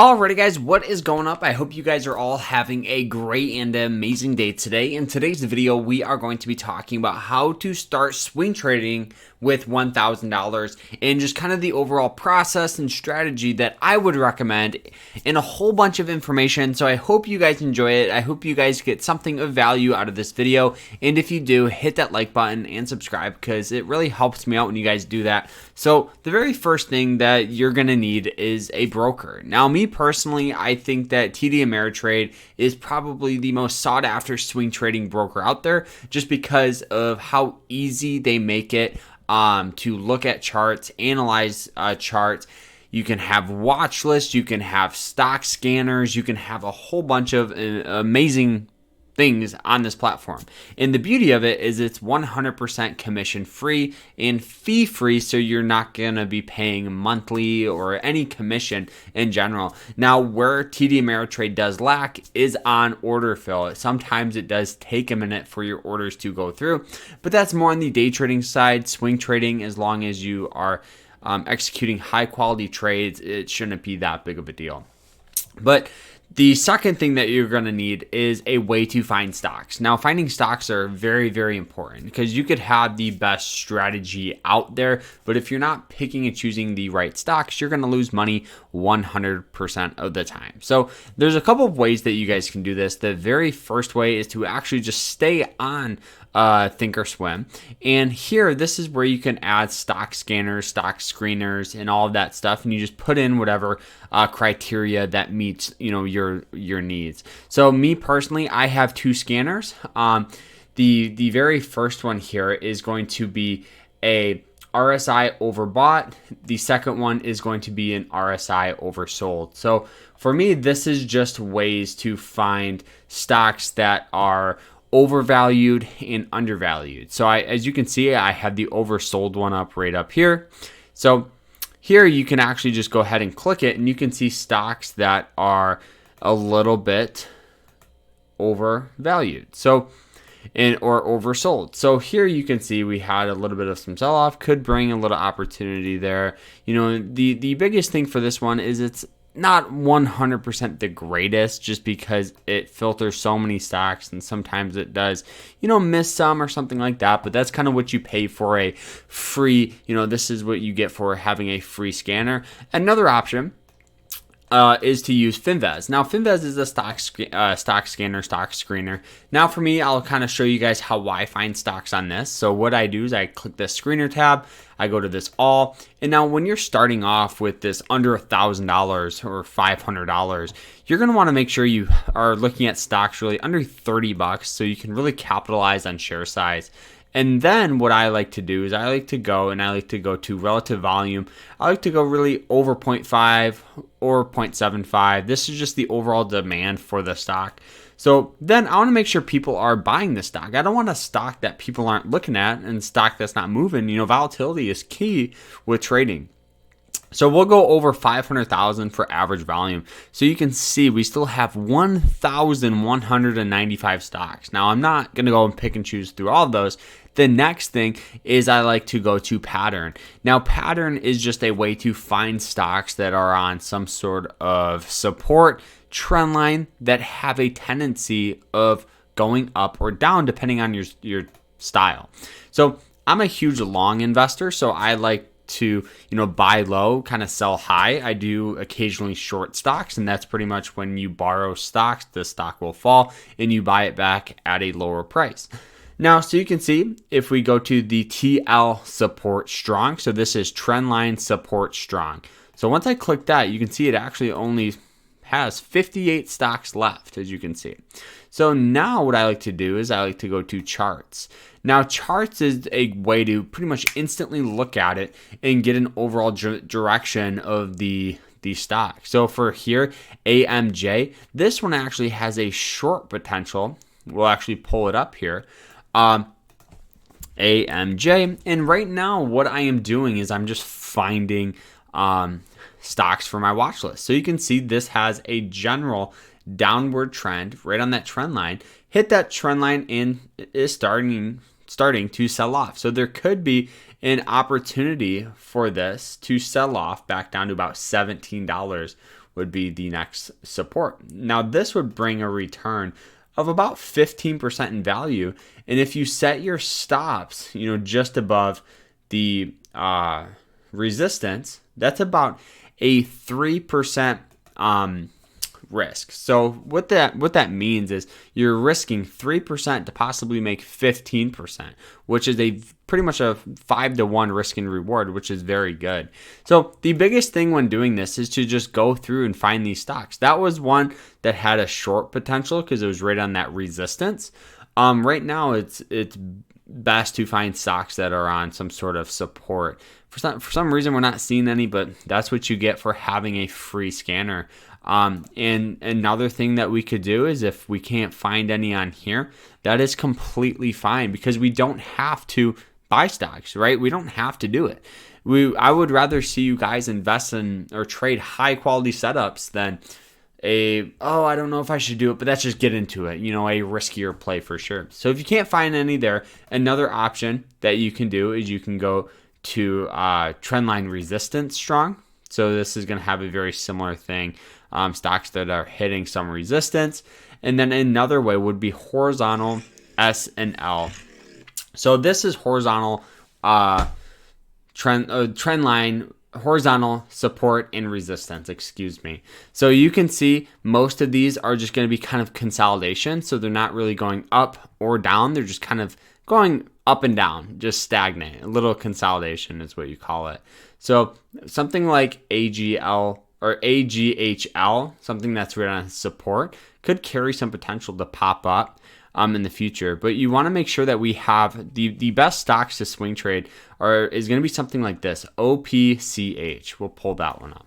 Alrighty guys, what is going up? I hope you guys are all having a great and amazing day today. In today's video, we are going to be talking about how to start swing trading with $1,000 and just kind of the overall process and strategy that I would recommend and a whole bunch of information. So I hope you guys enjoy it. I hope you guys get something of value out of this video. And if you do, hit that like button and subscribe because it really helps me out when you guys do that. So the very first thing that you're going to need is a broker. Now, me personally, I think that TD Ameritrade is probably the most sought after swing trading broker out there just because of how easy they make it to look at charts, analyze charts. You can have watch lists, you can have stock scanners, you can have a whole bunch of amazing things on this platform. And the beauty of it is it's 100% commission free and fee free, so you're not going to be paying monthly or any commission in general. Now, where TD Ameritrade does lack is on order fill. Sometimes it does take a minute for your orders to go through, but that's more on the day trading side. Swing trading, as long as you are executing high quality trades, it shouldn't be that big of a deal. But the second thing that you're going to need is a way to find stocks. Now, finding stocks are very, very important because you could have the best strategy out there, but if you're not picking and choosing the right stocks, you're going to lose money 100% of the time. So there's a couple of ways that you guys can do this. The very first way is to actually just stay on Thinkorswim. And here, this is where you can add stock scanners, stock screeners, and all of that stuff. And you just put in whatever criteria that meets, your needs. So me personally, I have two scanners. The very first one here is going to be a RSI overbought. The second one is going to be an RSI oversold. So for me, this is just ways to find stocks that are overvalued and undervalued. So as you can see, I have the oversold one up right up here. So here you can actually just go ahead and click it and you can see stocks that are a little bit overvalued. So or oversold. So here you can see we had a little bit of some sell-off, could bring a little opportunity there. The biggest thing for this one is it's not 100% the greatest just because it filters so many stocks and sometimes it does, miss some or something like that. But that's kind of what you pay for a free, this is what you get for having a free scanner. Another option is to use Finviz. Now, Finviz is a stock scanner, stock screener. Now, for me, I'll kind of show you guys how I find stocks on this. So what I do is I click the screener tab, I go to this all, and now when you're starting off with this under $1,000 or $500, you're going to want to make sure you are looking at stocks really under 30 bucks so you can really capitalize on share size. And then what I like to do is I like to go to relative volume. I like to go really over 0.5 or 0.75. This is just the overall demand for the stock. So then I want to make sure people are buying the stock. I don't want a stock that people aren't looking at and stock that's not moving. Volatility is key with trading. So we'll go over 500,000 for average volume. So you can see we still have 1,195 stocks. Now I'm not going to go and pick and choose through all of those. The next thing is I like to go to pattern. Now pattern is just a way to find stocks that are on some sort of support trend line that have a tendency of going up or down depending on your style. So I'm a huge long investor, so I like to buy low, kind of sell high. I do occasionally short stocks, and that's pretty much when you borrow stocks, the stock will fall and you buy it back at a lower price. Now, so you can see if we go to the TL support strong, so this is trend line support strong. So once I click that, you can see it actually only has 58 stocks left, as you can see. So now what I like to do is I like to go to charts. Now, charts is a way to pretty much instantly look at it and get an overall direction of the stock. So for here, AMJ, this one actually has a short potential. We'll actually pull it up here. AMJ, and right now what I am doing is I'm just finding stocks for my watch list. So you can see this has a general downward trend right on that trend line. Hit that trend line and is starting to sell off. So there could be an opportunity for this to sell off back down to about $17, would be the next support. Now this would bring a return of about 15% in value. And if you set your stops, just above the resistance, that's about a 3% risk. So what that means is you're risking 3% to possibly make 15%, which is pretty much a 5-to-1 risk and reward, which is very good. So the biggest thing when doing this is to just go through and find these stocks. That was one that had a short potential because it was right on that resistance. Right now it's best to find stocks that are on some sort of support. For some reason, we're not seeing any, but that's what you get for having a free scanner. And another thing that we could do is if we can't find any on here, that is completely fine because we don't have to buy stocks, right? We don't have to do it. I would rather see you guys invest in or trade high quality setups than I don't know if I should do it, but let's just get into it, a riskier play for sure. So if you can't find any there, another option that you can do is you can go to trendline resistance strong. So this is going to have a very similar thing, stocks that are hitting some resistance. And then another way would be horizontal S and L. So this is horizontal trend line, horizontal support and resistance, So you can see most of these are just going to be kind of consolidation. So they're not really going up or down. They're just kind of going up and down, just stagnant. A little consolidation is what you call it. So something like AGL or AGHL, something that's right on support, could carry some potential to pop up in the future. But you want to make sure that we have the best stocks to swing trade is going to be something like this, OPCH. We'll pull that one up.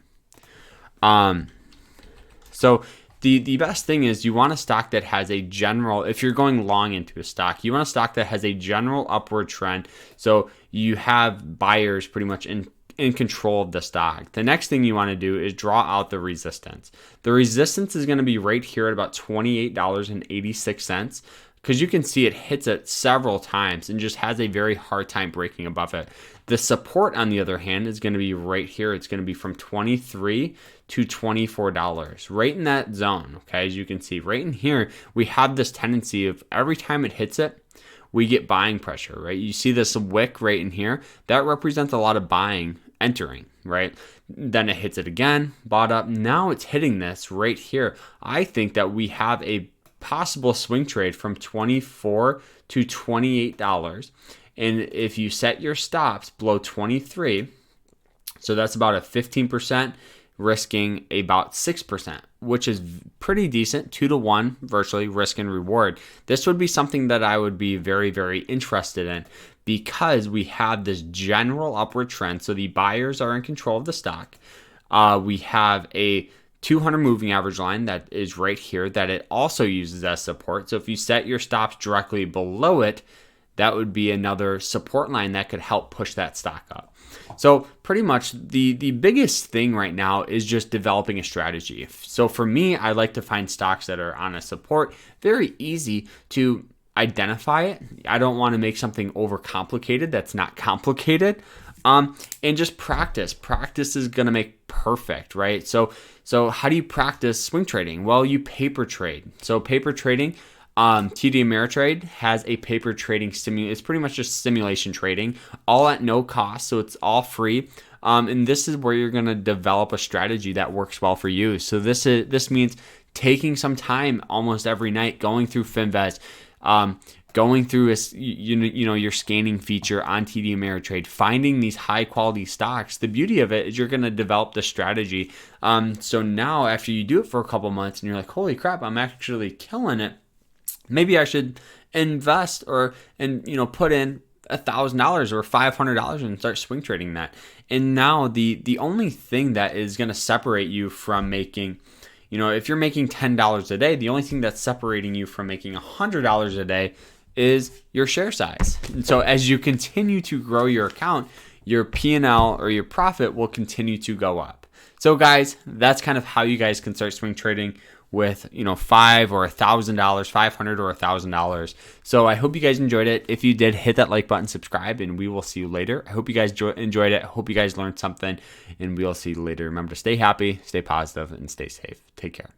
So the best thing is you want a stock that has a general, if you're going long into a stock, you want a stock that has a general upward trend. So you have buyers pretty much in control of the stock. The next thing you want to do is draw out the resistance. The resistance is going to be right here at about $28.86 because you can see it hits it several times and just has a very hard time breaking above it. The support, on the other hand, is going to be right here. It's going to be from $23 to $24, right in that zone. Okay, as you can see right in here, we have this tendency of every time it hits it, we get buying pressure, right? You see this wick right in here, that represents a lot of buying entering, right? Then it hits it again, bought up. Now it's hitting this right here. I think that we have a possible swing trade from $24 to $28. And if you set your stops below 23, so that's about a 15%, risking about 6%, which is pretty decent, 2-to-1 virtually risk and reward. This would be something that I would be very, very interested in because we have this general upward trend. So the buyers are in control of the stock. We have a 200 moving average line that is right here that it also uses as support. So if you set your stops directly below it, that would be another support line that could help push that stock up. So pretty much the biggest thing right now is just developing a strategy. So for me, I like to find stocks that are on a support. Very easy to identify it. I don't want to make something overcomplicated that's not complicated. And just practice. Practice is going to make perfect, right? So how do you practice swing trading? Well, you paper trade. So paper trading, TD Ameritrade has a paper trading it's pretty much just simulation trading, all at no cost, so it's all free. And this is where you're going to develop a strategy that works well for you. So this means taking some time almost every night, going through Finviz, going through your scanning feature on TD Ameritrade, finding these high quality stocks. The beauty of it is you're going to develop the strategy. So now after you do it for a couple months and you're like, holy crap, I'm actually killing it. Maybe I should invest put in $1,000 or $500 and start swing trading that. And now the only thing that is going to separate you from making, if you're making $10 a day, the only thing that's separating you from making $100 a day is your share size. And so as you continue to grow your account, your P&L or your profit will continue to go up. So guys, that's kind of how you guys can start swing trading with, $5 or $1,000, $500 or $1,000. So I hope you guys enjoyed it. If you did, hit that like button, subscribe, and we will see you later. I hope you guys enjoyed it. I hope you guys learned something, and we'll see you later. Remember to stay happy, stay positive, and stay safe. Take care.